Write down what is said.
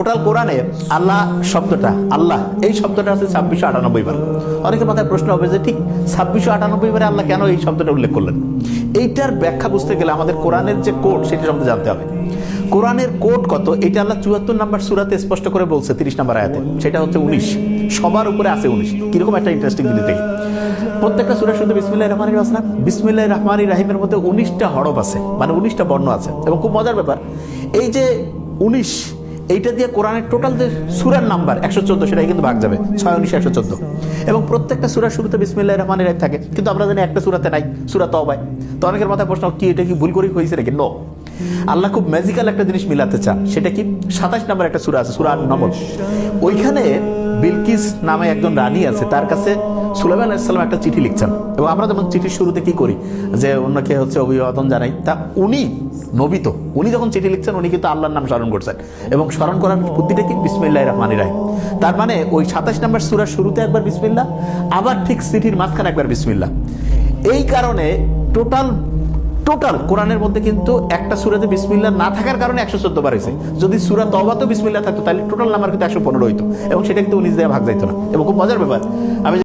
Total কোরআনে আল্লাহ শব্দটা আল্লাহ এই শব্দটা আছে 2698 বার। অনেকের মাথায় প্রশ্ন হবে যে ঠিক 2698 বারে আল্লাহ কেন এই শব্দটা উল্লেখ করলেন। এইটার ব্যাখ্যা বুঝতে গেলে আমাদের কোরআনের যে কোড সেটা সম্বন্ধে জানতে হবে। কোরআনের কোড কত এটা আল্লাহ 74 নম্বর সূরাতে স্পষ্ট করে বলছে 30 নম্বর আয়াতে, সেটা হচ্ছে 19। সবার উপরে আছে 19। কিরকম একটা ইন্টারেস্টিং জিনিস দেখি, প্রত্যেকটা সূরা শুরুতে বিসমিল্লাহির রহমানির রহিম আছে না, বিসমিল্লাহির রহমানির রহিমের মধ্যে 19টা হরফ আছে, মানে 19টা বর্ণ আছে। এবং খুব মজার ব্যাপার, এই যে 19 এইটা দিয়ে কোরআনের টোটাল যে সূরার নাম্বার 114, সেটাই কিন্তু ভাগ যাবে 6 19 114। এবং প্রত্যেকটা সূরার শুরুতে বিসমিল্লাহির রহমানির রহিম থাকে, কিন্তু আমরা জানি একটা সূরাতে নাই, সূরা তওবায়। তো অনেকের মাথায় প্রশ্ন, কি এটা কি ভুল করে হয়েছে নাকি? নো, আল্লাহ খুব ম্যাজিক্যাল একটা জিনিস মিলাতে চান। সেটা কি? 27 নম্বর একটা সূরা আছে, সূরা আন-নমল। ওইখানে বিলকিস নামে একজন রানী আছে, তার কাছে সুলাইমান আলাইহিস সালাম একটা চিঠি লিখছেন। এবং আমরা যেমন চিঠির শুরুতে কি করি যে অন্যকে অভিবাদন জানাই, তা উনি নবী, তো উনি যখন চিঠি লিখছেন উনি কিন্তু আল্লাহর নাম স্মরণ করছেন। এবং স্মরণ করার বুদ্ধিটা কি? বিসমিল্লাহির রহমানির রহিম। তার মানে ওই 27 নম্বর সূরার শুরুতে একবার বিসমিল্লাহ, আবার ঠিক চিঠির মাঝখানে একবার বিসমিল্লাহ। এই কারণে টোটাল কোরআনের মধ্যে কিন্তু একটা সূরাতে বিসমিল্লাহ না থাকার কারণে 114 বার হয়েছে। যদি সূরা তওবাতেও বিসমিল্লাহ থাকতো তাহলে টোটাল নাম্বার কিন্তু 115 হইতো, এবং সেটা কিন্তু 19 দিয়ে ভাগ যাইতো না। এবং খুব মজার ব্যাপার, আমি